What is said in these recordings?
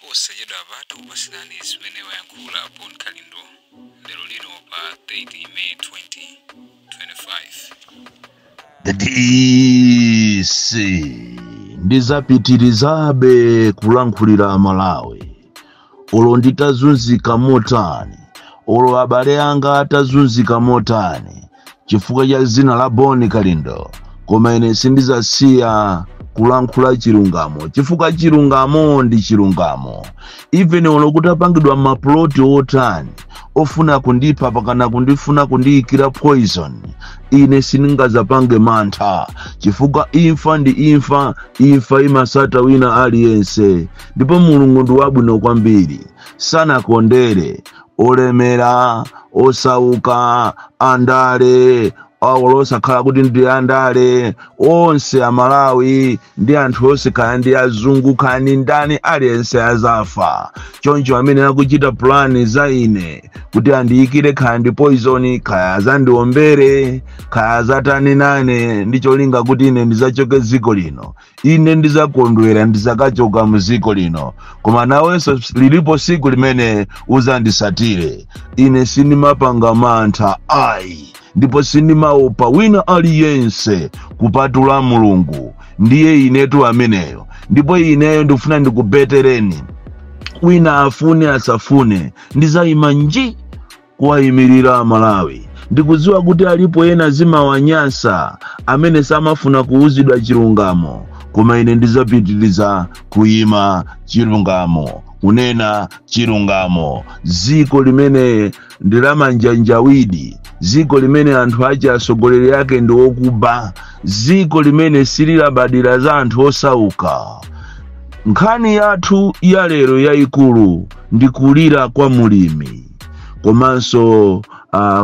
Posachedwa patu pasinani zimene wayankhula Paul Kalindo lero lino pa 30 May 2025. The DC ndizapitirizabe kulankhulira Malawi. Olo nditazunzika motani, olo abale anga atazunzika motani, chifukwa cha zina la Paul Kalindo, koma ine sindizasiya kulankhula chilungamo, chifukwa chilungamo ndi chilungamo. Even olo kutapangidwa maploti otani ofuna kundipha pakana kundifuna kundiyikira poison, ine siningazapange mantha, chifukwa imfa ndi imfa, imfa imasata wina aliyense. Ndipo Mulungu ndi wabwino kwambiri, sanakondere olemera, osauka, andale, osakhala kuti ndi andale, onse Amalawi ndi anthu onse kaya ndi azungu kaya ndi ndani aliyense azafa. Choncho amene akuchita plani za ine kuti andiyikire kaya ndi poison, kaya azandiombere, kaya azatani nane, ndi cholinga kuti ine ndizachoke dziko lino, ine ndizakondwera ndizakachoka mu dziko lino. Koma nawenso lilipo siku limene uzandisatire, ine sindimapanga mantha ayi, ndipo sindimaopa wina aliyense kupatula Mulungu. Ndiye inetu ameneyo, ndipo ineyo ndifuna ndikubetereni. Wina afune asafune, ndizayima nji kuwayimirira Malawi. Ndikudziwa kuti alipo ena zimawanyasa amene samafuna kuuzidwa chilungamo, koma ine ndizapitiriza kuyima chilungamo, kunena chilungamo. Ziko limene ndilamanjanjawidi, ziko limene anthu achi asogoleri yake ndi okuba, ziko limene sililabadira za anthu osauka. Nkhani yathu ya lero yayikulu ndi kulira kwa mulimi, komanso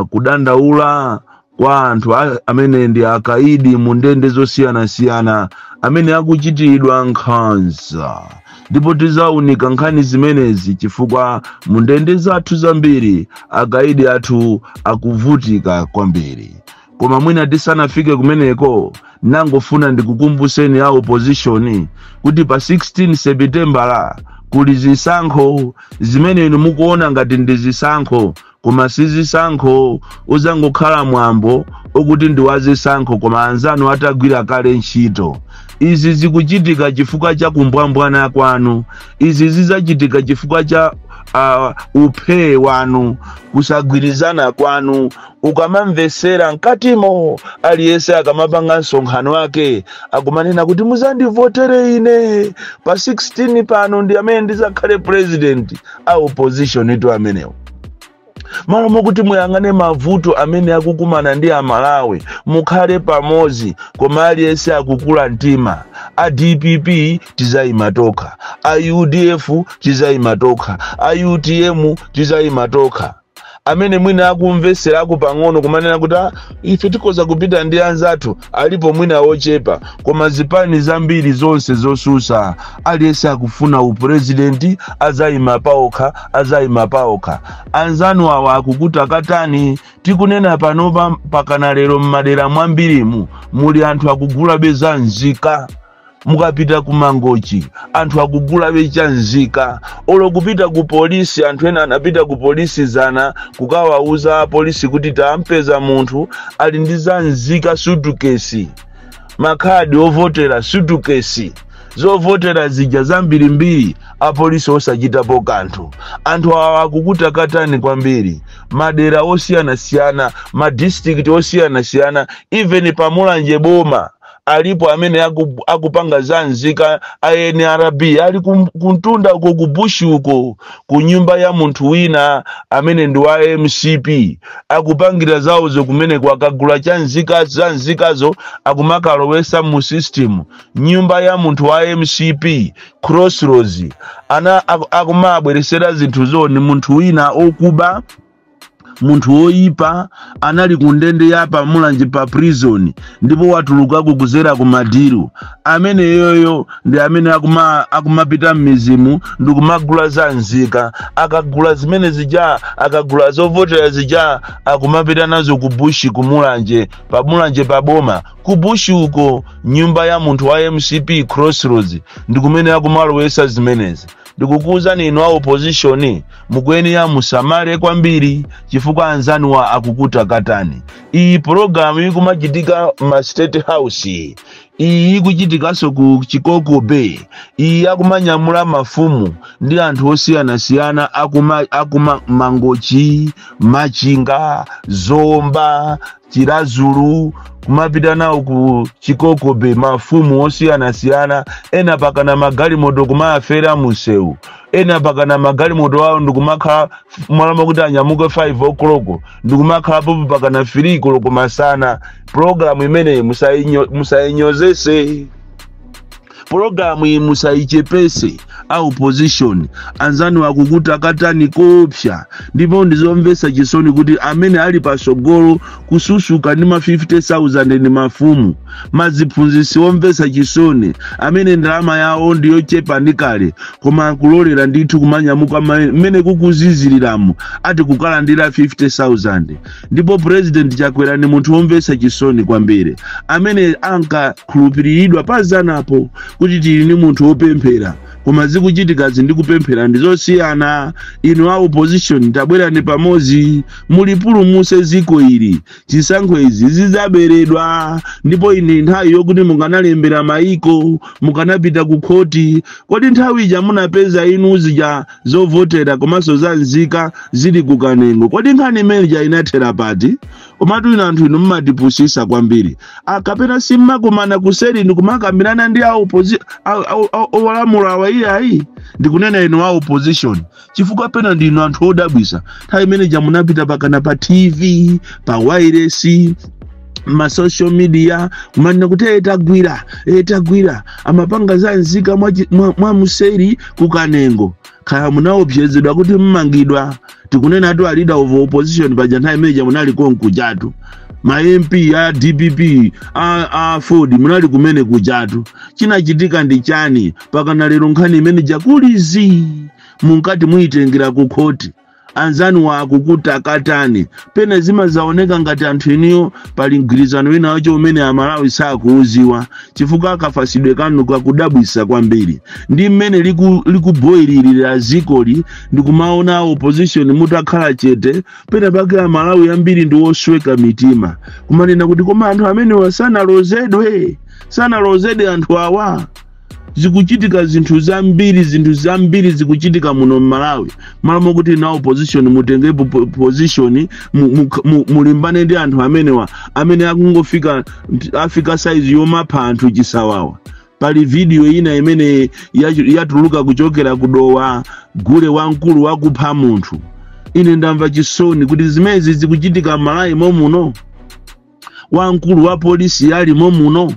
kudandaula kwa anthu amene ndi akaidi mu ndende zosiyana-siyana amene akuchitidwa nkhanza. Ndipo tizaunika nkhani zimenezi chifukwa mu ndende zathu zambiri akaidi athu akuvutika kwambiri. Koma mwina tisanafike kumeneko, nangofuna ndikukumbuseni ya opposition kuti pa 16 September kuli zisankho zimene inu mukuona ngati ndi zisankho, koma si zisankho. Uzangokhala mwambo okuti ndi wazisankho koma anzanu atagwira kale ntchito. Izi zikuchitika chifukwa cha kumbwambwana kwanu, izi zizachitika chifukwa cha uphe wanu, kusagwirizana kwanu. Ukamamvesera nkatimo aliyense akamapanga nsonkhano wake akumanena kuti muzandivotere ine pa 16 pano ndi amene ndizakhale president, a opposition itu amenewo. Malo mokuti muyangane mavuto amene akukumana ndi Amalawi, mukhale pamozi, koma aliyense akukula mtima. A DPP tizayima tokha, a UDF tizayima tokha, a UTM tizayima tokha. Amene mwina akumvesera akupang'ono kumanena kuti ife tikoza kupita ndi anzathu, alipo mwina ochepa, koma zipani zambiri zonse zosusa. Aliyense akufuna upresidenti, azayima paokha, azayima paokha. Anzanu awa akukuta katani. Tikunena panopa pakana lero mmadera mwambirimu muli anthu akugula beza nzika. Mukapita kumangochi anthu akugula becha nzika. Olo kupita ku polisi, anthu ena anapita ku polisi zana kukawauza polisi kuti tampeza munthu ali ndi za nzika sutukesi, makhadi ovotera sutukesi, zovotera zija zambirimbiri, apolisi osachitapo kanthu. Anthu awa akukuta katani kwambiri, madera osiyana-siyana, madistrict osiyana-siyana, even pamulanje boma alipo amene akupanga za nzika. ANRB ali kuntunda uko kubushi uko ku nyumba ya munthu wina amene ndi wa MCP, akupangira zawo zokumene kwakagula cha nzika za nzikazo akumakalowesa mu system. Nyumba ya munthu wa MCP Crossroads akumabweresera zinthu zoni munthu wina okuba, munthu oyipa anali kundende yapa mulanje pa prison, ndipo watulukako kuzera ku madiru. Amene yoyo ndi amene akumapita m'mizimu ndi kumagula za nzika. Akagula zimene zija, akagula zovotera zija, akumapita nazo ku bushi kumulanje, pa mulanje pa boma. Ku bushi uko nyumba ya munthu wa MCP Crossroads ndi kumene akumalowesa zimenezi. ndikukuza ninu wa opposition mugweni ya musamare kwambiri chifukwa anzanu wa akukuta katani. Iyi program ikumachitika ma State House, iyi ikuchitikaso ku Chikoko Bay, iyi akumanyamula mafumu ndi anthu osiyana-siyana akuma Mangochi, Machinga, Zomba, Chirazulu, kumapita nawo ku Chikoko Bay mafumu osiyana-siyana. Ena pakana magali moto kumayafera museu, ena pakana magali moto wawo ndikumakhala mwalama kuti anyamuke 5 o'clock ndikumakhala popo pakana 3 o'clock masana. Programu imene musainyozese, programu iyi musaichepese au opposition. Anzanu akukuta katani kopsha, ndipo ndizomvesa chisoni kuti amene ali pasogolo kususuka ndi ma 50,000 ndi mafumu maziphunzisi omvesa chisoni amene ndalama yawo ndiyo chepa ndikale koma kulolera ndithu kumanyamuka mene kukuziziriramu ati kukalandira 50,000. Ndipo president Chakwera ni munthu omvesa chisoni kwambiri amene ankakhulupiridwa pazanapo kuti tili ni munthu opemphera koma zikuchitika zindikupemphera ndizosiyana. Inu wa opposition tabwerani pamodzi mulipulumuse ziko ili, chisankho izi zizaberedwa. Ndipo ine nthawi yokuti munganalembera maiko mukanapita ku khoti, kodi nthawi ija munapeza inu zija zovotera komanso zanzika zili kukanengo, kodi nkhani imene inathera pati? Komatu ina anthu inu mmatipusisa kwambiri akapena simmakumana kuseri ndikumakambirana ndi a opposition owalamula ayi ndikunena inu wa opposition chifukwa pena ndinu anthu odabwisa. Nthawi imene munapita pakana pa TV, pa wireless, ma social media kumanena kuti etagwira amapanga zanzika mwa museri kukanengo. Kaya munaopsezedwa kuti mmangidwa, tikunena atu a leader of opposition paja nthawi imene munali konkujatu, ma MP a DPP a Ford munali kumene kujatu. Chinachitika ndi chani pakana lero nkhani imene jakulizi munkati muitengera ku khoti? Anzanu wa akukuta katani pena zima zaoneka ngati anthu iniyo pali mgwirizano wina wacho umene amalawi sakuuziwa chifukwa akafasidwe kanu kakudabwisa kwambiri. Ndi mmene likuboyilirira zikoli ndikumaona opposition mutakhala chete pena pake amalawi ambiri ndi osweka mitima kumanena kuti koma anthu amene wasanalozedwe anthu awa. Zikuchitika zinthu zambiri zikuchitika muno Malawi. Malamo kuti na opposition mutenge position mulimbane ndi anthu amene akungofika Africa size yomapha anthu chisawawa. Pali video ina imene yatuluka kuchokera kudowa gule wankulu wakupha munthu. Ine ndamva chisoni kuti zimezi zikuchitika Malawi momuno. Wankulu wa polisi yali momuno.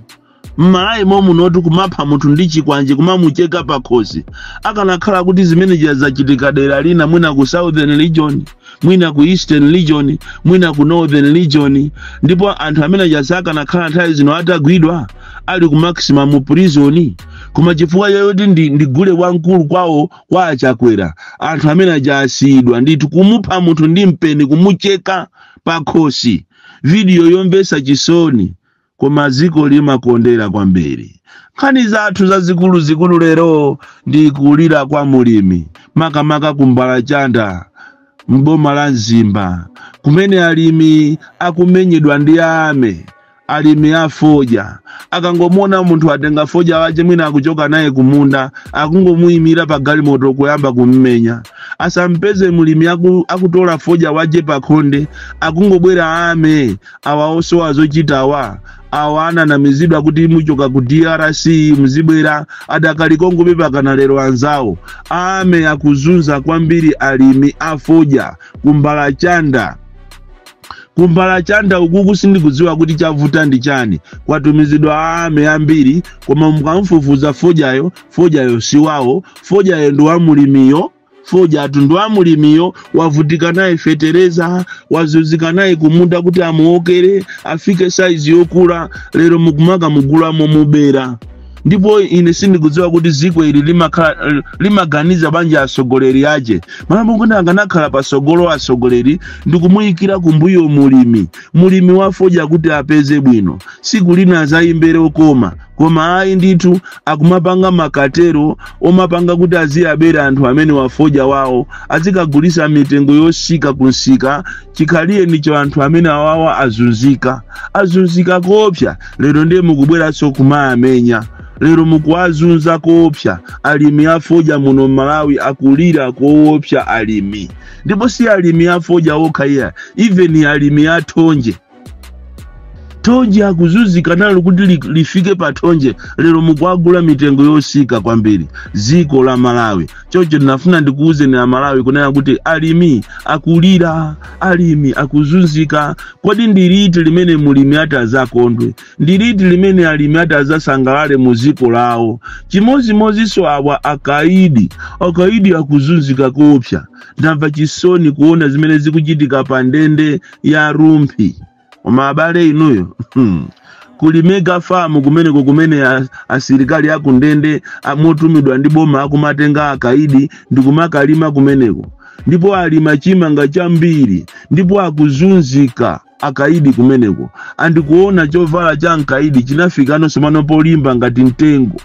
Malawi momuno kumapha munthu ndi chikwanje kumamucheka pakhosi. Akanakhala kuti zimene zachitika dera lina mwina ku Southern Region, mwina ku Eastern Region, mwina ku Northern Region, ndipo anthu amene akanakhala nthawi zino atagwidwa ali ku maximum prison. Kuma chifukwa yoti ndi gule wankulu kwawo kwa Achakwera, anthu amene ajasidwa ndithu kumupha munthu ndi mpeni kumucheka pakhosi. Video yomvesa chisoni koma ziko limakondera kwambiri. Nkhani zathu zazikulu lero ndi kulira kwa mulimi makamaka kumbala chanda mboma la Nzimba kumene alimi akumenyedwa ndi ame. Alimi afoja akangomona munthu atenga foja wache mwina akuchoka naye kumunda akungomuyimira pa galimoto kuyamba kummenya. Asampeze mulimi akutola foja wache pakhonde akungobwera ame awaoso azochitawa awana na mizidwa kuti muchoka ku DRC mzibwera adakalikongobe pakana lero anzawo. Ame akuzunza kwambiri alimi afoja kumbala chanda. Kumbala chanda ukuku sindikudziwa kuti chavuta ndi chani. Kwatumizidwa ame ambiri koma mukamfufuza fojayo siwawo. Fojayo ndo wa mulimiyo. Foja atundu wa mulimiyo wavutika naye fetereza wazuzika naye kumunda kuti amuokere afike size yokula lero mukumaka mugula momubera. Ndipo ine sindikudziwa kuti ziko ili limaganiza banja asogoleri aje. Malamu kuna anganakhala pasogolo asogoleri ndikumuyikira kumbuyo mulimi wa foja kuti apeze bwino. Siku lina zaimbere okoma koma ayi ndithu akumapanga makatero omapanga kuti aziyabera anthu amene wafoja wawo azikagulisa mitengo yosika kunsika chikhaliye ndicho anthu amene awawa azunzika kopsa. Lero ndiye mukubweranso kumayamenya, lero mukuwazunza kopsa alimi afoja muno Malawi akulira koopsa alimi, ndipo si alimi afoja okha iya, even alimi athonje akuzunzika nalo kuti lifike pathonje. Lero mukuagula mitengo yosika kwambiri ziko la Malawi. Chocho ndinafuna ndikuuze ni Malawi kunena kuti alimi akulira, alimi akuzunzika. Kodi ndiliti limene mulimi atazakondwe? Ndiliti limene alimi atazasangalale mu ziko lawo? Chimodzimodzinso awa akaidi akuzunzika kopsa. Ndamva chisoni kuona zimene zikuchitika pa ndende ya Rumphi. Omabale inuyo kuli mega farm kumene asirikali akundende amotumidwa ndi boma akumatenga akaidi ndikumakalima kumeneko, ndipo alima chimanga chambiri, ndipo akuzunzika akaidi kumeneko. Andikuona chovala cha nkaidi chinafikano semano polimba ngati mtengo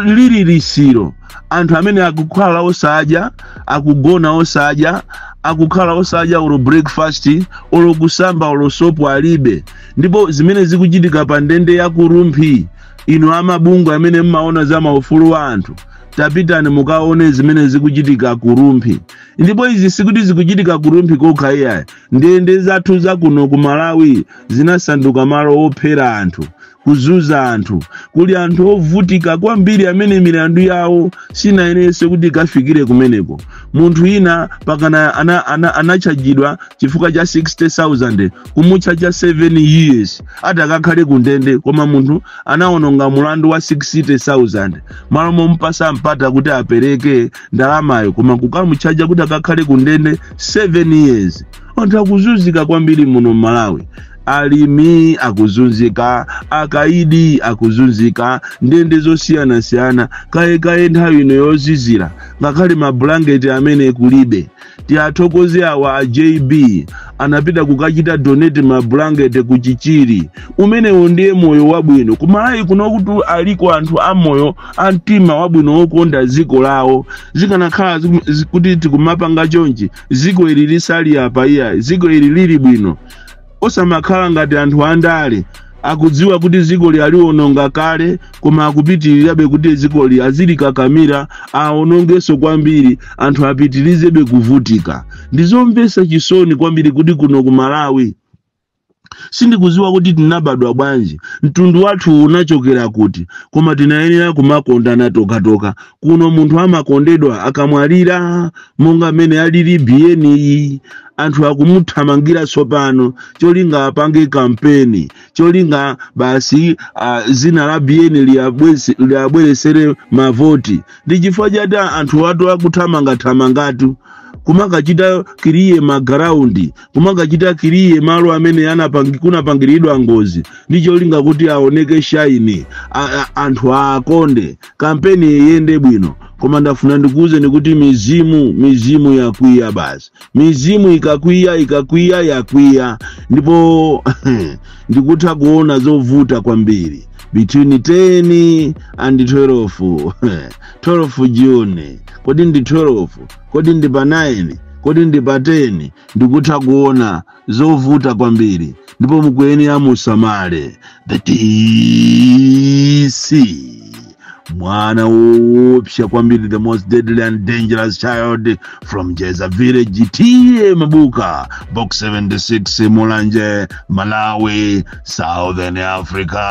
lili lisiro. Anthu amene akukhala osadya, akugona osadya, akukhala osadya olo breakfast, olo kusamba, olo sopo alibe. Ndipo zimene zikuchitika pa ndende ya ku Rumphi, ino amabungu amene mmaona za maufulu wa anthu, tapitani mukaone zimene zikuchitika ku Rumphi. Ndipo izi sikuti zikuchitika ku Rumphi kokha iya, ndende zathu za kuno ku Malawi zinasanduka malo ophera anthu, kuzuza anthu. Kuli anthu ovutika kwambiri amene milandu yawo sinayenese kuti kafikire kumeneko. Munthu ina pakana anachajidwa chifukwa cha 60,000 kumutcha cha 7 years atakakhale kundende, koma munthu anaononga mulandu wa 60,000 malo mompasa mpata kuti apereke ndalamayo, koma kukamuchaja kuti akakhale kundende 7 years. Anthu akuzunzika kwambiri muno Malawi. Alimi akuzunzika, akaidi akuzunzika, ndende zosiyana kaye nthawi ino yozizira ngakhale mablanketi amene kulibe. Tiathokoze awa JB anapita kukachita donate mablanketi ku Chichiri. Umenewo ndiye moyo wabwino kumalawi kuno kuti aliko anthu amoyo amtima wabwino wokonda ziko lawo. Zikanakhala kuti tikumapanga chonchi, ziko ili lisali apa iya, ziko ili lili bwino. Osamakhala ngati anthu andale akudziwa kuti ziko lialiwononga kale, koma akupitirirabe kuti ziko li azilikakamira aonongeso kwambiri, anthu apitirizebe kuvutika. Ndizomvesa chisoni kwambiri kuti kuno ku Malawi sindikuziwa kuti tinabadwa bwanji, mtundu wathu unachokera kuti, koma tinayenera kumakondana toka. Kuno munthu amakondedwa akamwalira monga mene alili BNI, anthu akumuthamangira sopano cholinga apange kampeni, cholinga basi zina la BNI liabweresere mavoti. Ndi chifukwa chati anthu watu akuthamanga-thamangatu kumakachita kiriye magraundi, kumakachita kiriye malo amene kunapangiridwa ngozi, ndi cholinga kuti aoneke shaini, anthu akonde, kampeni yende bwino. Koma ndafuna ndikuuze ni kuti mizimu yakwiya basi. Mizimu ikakwiya yakwiya. Ndipo ndikutha kuona zovuta kwambiri. Between 10 and 12. 12 June. Kodi ndi 12, kodi ndi pa 9, kodi ndi pa 10. Ndikutha kuona zovuta kwambiri. Ndipo mukuyenera musamale. The TC. Mwana woopsa kwambiri, the most deadly and dangerous child from Jeza Village, T.A. Mabuka, Box 76, Mulanje, Malawi, Southern Africa.